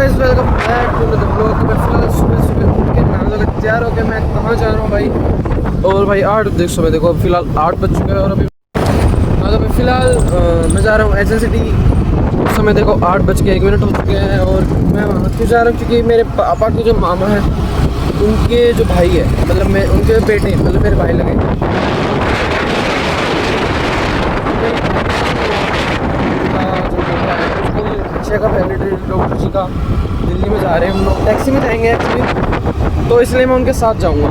Guys welcome back to the blog. मैं फिलहाल सुबह सुबह उठ के नहा धो के तैयार हो के मैं कहाँ जा रहा हूँ भाई। और भाई 8 देख सुबह देखो फिलहाल 8 बज चुके हैं और अभी अभी फिलहाल मैं जा रहा हूँ एच सिटी। उस समय देखो 8 बज के 1 मिनट हो चुके हैं और मैं वहाँ क्यों जा रहा हूँ क्योंकि मेरे पापा के जो मामा हैं उनके जो भाई है मतलब मैं उनके बेटे मतलब मेरे भाई लगे का फैमिली डॉक्टर जी का दिल्ली में जा रहे हैं हम लोग। टैक्सी में जाएंगे एक्चुअली, तो इसलिए मैं उनके साथ जाऊंगा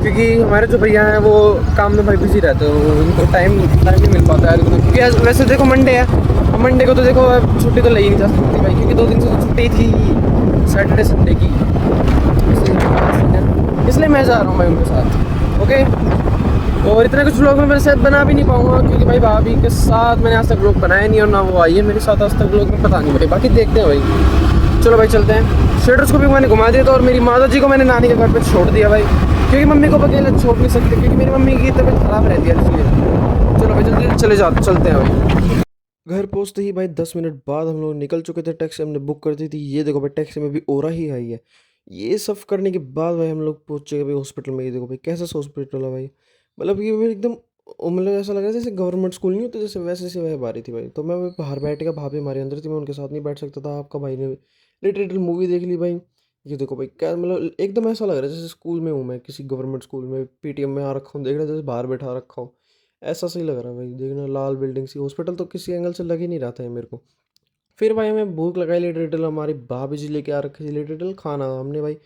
क्योंकि हमारे जो भैया हैं वो काम में भाई बिजी रहते हैं, उनको टाइम नहीं मिल पाता है क्योंकि वैसे देखो मंडे है, अब मंडे को तो देखो छुट्टी तो ले ही नहीं जा सकती भाई क्योंकि 2 दिन से तो छुट्टी थी सैटरडे संडे की, इसलिए मैं जा रहा हूँ भाई उनके साथ। ओके, और इतना कुछ व्लॉग में मेरे साथ बना भी नहीं पाऊंगा क्योंकि भाई भाभी के साथ मैंने आज तक व्लॉग बनाया नहीं और ना वो आई है मेरे साथ आज तक व्लॉग में, पता नहीं भाई। बाकी देखते हैं भाई, चलो भाई चलते हैं। शेडर्स को भी मैंने घुमा दिया था और मेरी माता जी को मैंने नानी के घर पे छोड़ दिया भाई क्योंकि मम्मी को अकेले छोड़ नहीं सकते क्योंकि मेरी मम्मी की तबीयत खराब रहती है इसलिए। चलो भाई जल्दी चलते हैं भाई। घर पहुँचते ही भाई 10 मिनट बाद हम लोग निकल चुके थे। टैक्सी हमने बुक कर दी थी, ये देखो भाई टैक्सी में भी ओरा ही आई है। ये सब करने के बाद भाई हम लोग पहुँचे भाई हॉस्पिटल में। ये देखो भाई कैसा हॉस्पिटल है भाई, मतलब ये मेरे एकदम मतलब ऐसा लग रहा है जैसे गवर्नमेंट स्कूल नहीं होते जैसे वैसे से वह बारी थी भाई। तो मैं बाहर बैठ के, भाभी हमारे अंदर थी, मैं उनके साथ नहीं बैठ सकता था। आपका भाई ने लिटरेटल मूवी देख ली भाई। ये देखो भाई क्या मतलब एकदम ऐसा लग रहा है जैसे स्कूल में हूँ मैं, किसी गवर्नमेंट स्कूल में पीटीएम में आ रखा हूँ, देख रहा जैसे बाहर बैठा रखा हूँ, ऐसा सही लग रहा है भाई। देखना लाल बिल्डिंग सी, हॉस्पिटल तो किसी एंगल से लग ही नहीं रहा था ये मेरे को। फिर भाई हमें भूख लगाई, लिटरेटल हमारी भाभी जी लेके आ रखी थी लिटरेटल खाना, हमने भाई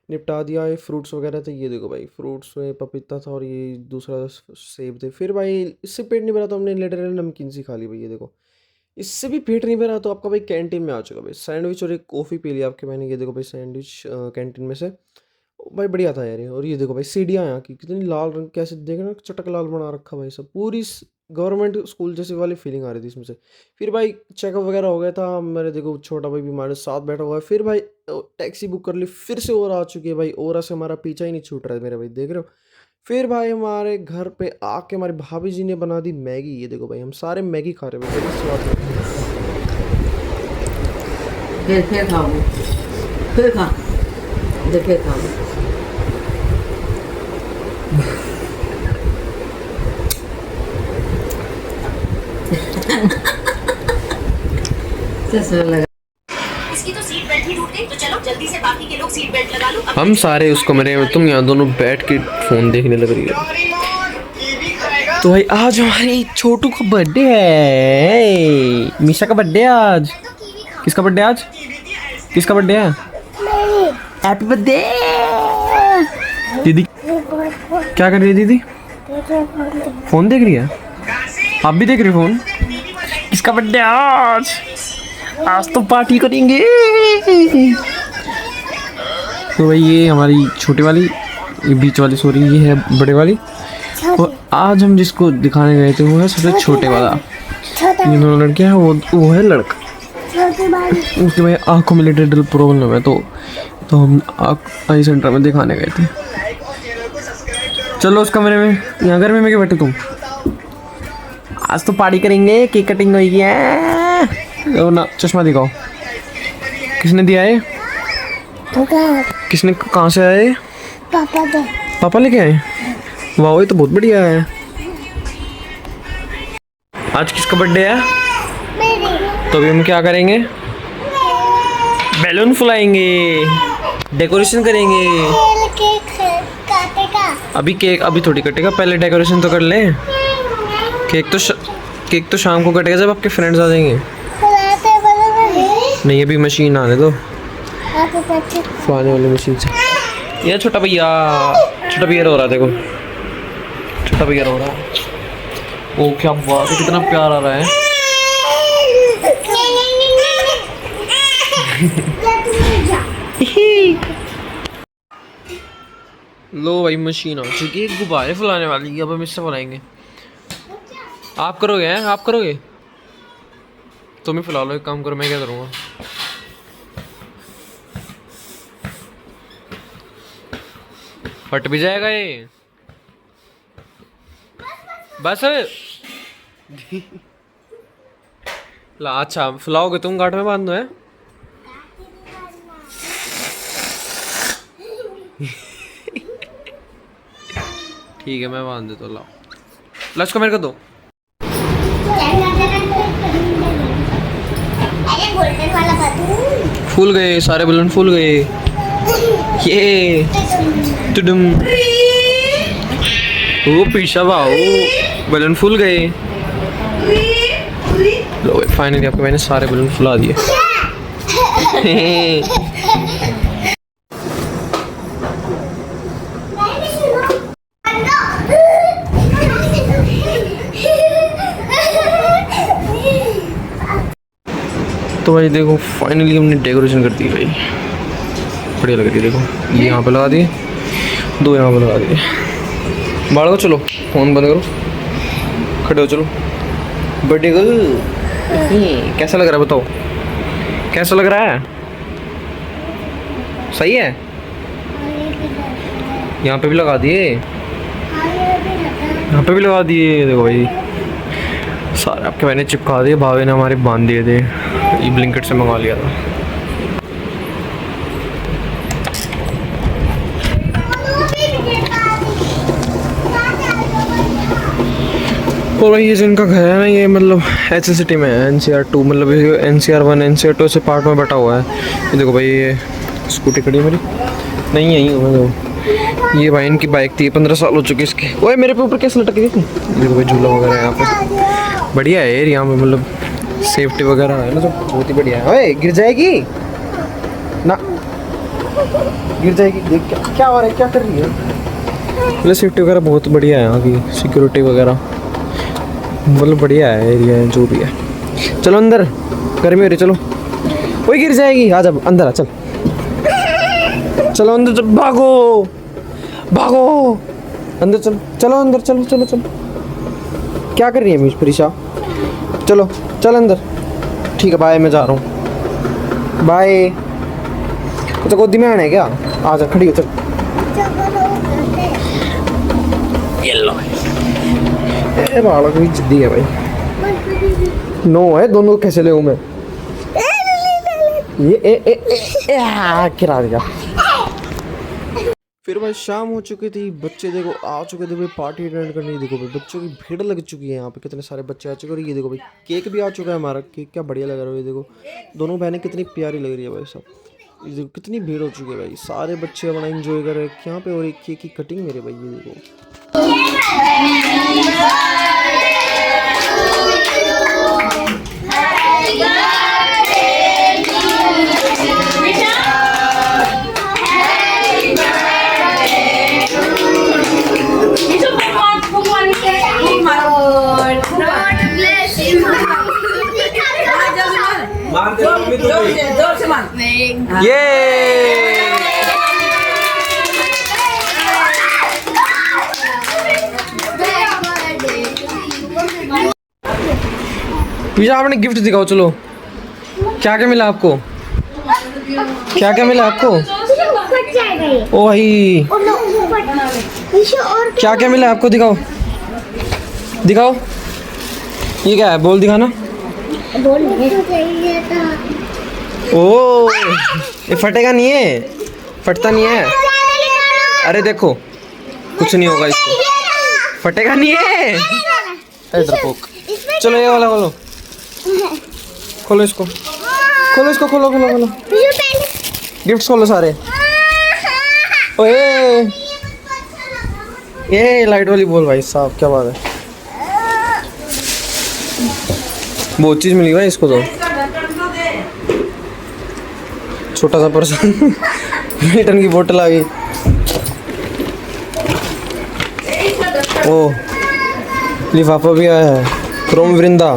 निपटा दिया। ये फ्रूट्स वगैरह थे, ये देखो भाई फ्रूट्स में पपीता था और ये दूसरा सेब थे। फिर भाई इससे पेट नहीं भरा तो हमने लिटरेटल नमकीन सी खा ली भाई। ये देखो इससे भी पेट नहीं भरा तो आपका भाई कैंटीन में आ चुका भाई सैंडविच और एक कॉफ़ी पी लिया आपके मैंने। ये देखो भाई सैंडविच कैंटीन में से भाई बढ़िया था यार ये। और ये देखो भाई सीढ़ियाँ यहाँ की कितनी लाल रंग, कैसे देखना चटक लाल बना रखा भाई सब, पूरी गवर्नमेंट स्कूल जैसी वाली फीलिंग आ रही थी इसमें से। फिर भाई चेकअप वगैरह हो गया था, मेरे देखो छोटा भाई भी हमारे साथ बैठा हुआ है। फिर भाई टैक्सी बुक कर ली, फिर से और आ चुकी है भाई, और से हमारा पीछा ही नहीं छूट रहा है मेरे भाई, देख रहे हो। फिर भाई हमारे घर पे आके हमारी भाभी जी ने बना दी मैगी। ये देखो भाई हम सारे मैगी खा रहे हैं भाई, बड़ी स्वाद है। फिर खाओगे, फिर खा, फिर खाओगे। लगा इसकी तो सीट बेल्ट ही टूट गई, तो चलो जल्दी से बाकी के लोग सीट बेल्ट लगा लो। हम सारे उस कमरे में, तुम यहाँ दोनों बैठ के फ़ोन देखने लग रही हो। तो भाई आज हमारी छोटू का बर्थडे है, मीशा का बर्थडे है आज। किसका बर्थडे आज? किसका बर्थडे है? हैप्पी बर्थडे दीदी। क्या कर रही है दीदी? फ़ोन देख रही है? आप भी देख रहे हो फ़ोन? किसका बर्थडे आज? आज तो पार्टी करेंगे। तो भाई ये हमारी छोटी वाली, ये बीच वाली, सॉरी ये है बड़े वाली। और आज हम जिसको दिखाने गए थे वो है सबसे छोटे वाला। ये दोनों लड़कियां हैं, वो है लड़का। उसके भाई आँखों में लिटरेटल प्रॉब्लम है तो हम आई सेंटर में दिखाने गए थे। चलो उस कमरे में, यहाँ घर में बैठे तुम। आज तो पार्टी करेंगे, केक कटिंग होगी है ना। चश्मा दिखाओ, किसने दिया है? किसने, कहाँ से आए? पापा लेके आए? वाह ये तो बहुत बढ़िया है। आज किसका बर्थडे है? तो अभी हम क्या करेंगे? बैलून फुलाएंगे, डेकोरेशन करेंगे। अभी केक अभी थोड़ी कटेगा, पहले डेकोरेशन तो कर ले। केक तो शाम को कटेगा जब आपके फ्रेंड्स आ जाएंगे। नहीं अभी मशीन आने दो, फुलाने वाली मशीन से। ये छोटा भैया रो रहा है, देखो छोटा भैया रो रहा है। ओ क्या बात है, कितना प्यार आ रहा है। लो भाई मशीन आ चुकी है गुब्बारे फुलाने वाली, अब हम इससे फुलाएंगे। आप करोगे हैं? आप करोगे? तुम ही फुला लो, एक काम करो, मैं क्या करूँगा। फट भी जाएगा ये बस। ला अच्छा फुलाओगे तुम, गांठ में बांध दो है। ठीक है मैं बांध देता हूँ, लाओ लक्ष्य को मेरे को दो। अरे गोल्डन वाला बलून फूल गए सारे बलून, फूल गए। ये टुडुम, वो पीछा भाओ बलून फूल गए। लो फाइनली आपको मैंने सारे बलून फुला दिए। तो भाई देखो फाइनली हमने डेकोरेशन कर दी भाई, बढ़िया लग रही है। देखो ये यहाँ पे लगा दिए, 2 यहाँ पे लगा दिए। बाढ़ को चलो फोन बंद करो, खड़े हो चलो। बर्थडे गर्ल कैसा लग रहा है बताओ, कैसा लग रहा है? सही है। यहाँ पे भी लगा दिए, यहाँ पे भी लगा दिए। देखो भाई सारे आपके मैंने चिपका दिए, भावे ने हमारे बांध दिए थे, ये ब्लिंकेट से मंगा लिया था। और भाई ये जिनका घर है ना, ये मतलब ऐसे सिटी में है, NCR 2 मतलब NCR 1 NCR 2 से पार्ट में बटा हुआ है। ये देखो भाई ये स्कूटी खड़ी है मेरी, नहीं यहीं हूँ मैं। देखो ये भाई इनकी बाइक थी, 15 साल हो चुके इसके। ओए मेरे पे ऊपर कैसे लटक गई थी? देखो भाई झूला वगैरह है यहाँ पे, बढ़िया है यार यहाँ पे, मतलब सेफ्टी वगैरह है ना तो बहुत ही बढ़िया है। ओए गिर जाएगी ना, गिर जाएगी। देख क्या हो रहा है, क्या कर रही है? मतलब सेफ्टी वगैरह बहुत बढ़िया है यहाँ की, सिक्योरिटी वगैरह मतलब बढ़िया है एरिया है जो भी है। चलो अंदर, गर्मी हो रही, चलो। कोई गिर जाएगी, आ जा अंदर आ, चल चलो अंदर, चल भागो भागो अंदर, चलो चलो अंदर, चलो चलो चलो। क्या कर रही है मिस प्रिशा? चलो चल अंदर। ठीक है बाय, मैं जा रहा हूँ, बाय। तो गोदी में आना है क्या? आ जा, खड़ी हो, चल। ये लो ये बालक भी जिद्दी है भाई, नो है दोनों, कैसे ले मैं? ये गिरा दिया। फिर भाई शाम हो चुकी थी, बच्चे देखो आ चुके थे भाई पार्टी अटेंड करने। देखो भाई बच्चों की भीड़ लग चुकी है यहाँ पे, कितने सारे बच्चे आ चुके हैं। और ये देखो भाई केक भी आ चुका है हमारा, केक क्या बढ़िया लग रहा है। ये देखो दोनों बहनें कितनी प्यारी लग रही है भाई सब। ये देखो कितनी भीड़ हो चुकी है भाई, सारे बच्चे बड़ा एंजॉय कर रहे हैं यहाँ पे। और एक केक की कटिंग मेरे भाई, ये देखो जोर से मार। ये पिज़्ज़ा आपने गिफ्ट दिखाओ, चलो क्या क्या मिला आपको, क्या क्या मिला आपको? ओ भाई क्या क्या मिला आपको, दिखाओ दिखाओ। ये क्या है, बोल दिखाना। ओ ये फटेगा नहीं है, फटता नहीं है। अरे देखो कुछ नहीं होगा इसको, फटेगा नहीं है। डरपोक। चलो ये वाला खोलो, खोलो इसको, खोलो इसको, खोलो खोलो खोलो। गिफ्ट खोलो सारे। ओए ये लाइट वाली बोल भाई साहब, क्या बात है, बहुत चीज मिली भाई इसको। तो छोटा सा पर्सन, मिल्टन की बोतल आ गई। ओ लिफाफा भी आया है, क्रोम वृंदा।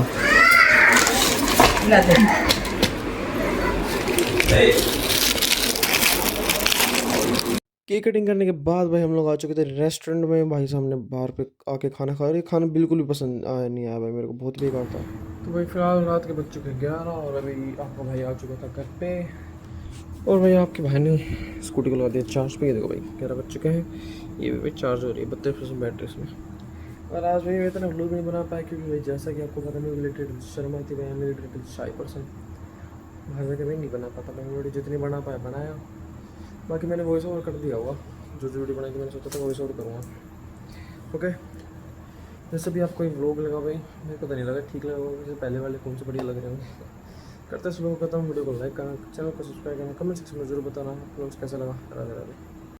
केक कटिंग करने के बाद भाई हम लोग आ चुके थे रेस्टोरेंट में। भाई साहब ने बाहर पे आके खाना खाया, ये खाना बिल्कुल भी पसंद आया नहीं आया भाई मेरे को, बहुत बेकार था। तो भाई फिलहाल रात के बज चुके 11 और अभी आपका भाई आ चुका था घर पे। और भाई आपके भाई ने स्कूटी को लगा दिया चार्ज पे। ये देखो भाई 11 बज चुके हैं, ये भी भाई चार्ज हो रही है 32% बैटरी इसमें। और आज भाई मैं इतना व्लॉग नहीं बना पाया क्योंकि भाई जैसा कि आपको पता नहीं रिलेटेड शर्मा थी भाई, मेरे रिलेटेड 5% बाहर जाके भाई नहीं बना पाता। मैं वीडियो जितनी बना पाया बनाया, बाकी मैंने वॉइस ओवर कर दिया हुआ, जो वीडियो बनाई थी मैंने सोचा था वॉइस ओवर करूँगा। ओके, जैसे भी आपको व्लॉग लगा भाई, मेरे को तो नहीं लगा ठीक लगा होगा, जैसे पहले वाले कौन से बढ़िया लग रहे होंगे। करते सुबह कहता हूँ, वीडियो को लाइक करना, चैनल को सब्सक्राइब करना, कमेंट सेक्शन में जरूर बताना व्लॉग्स कैसा लगा। राधे राधे।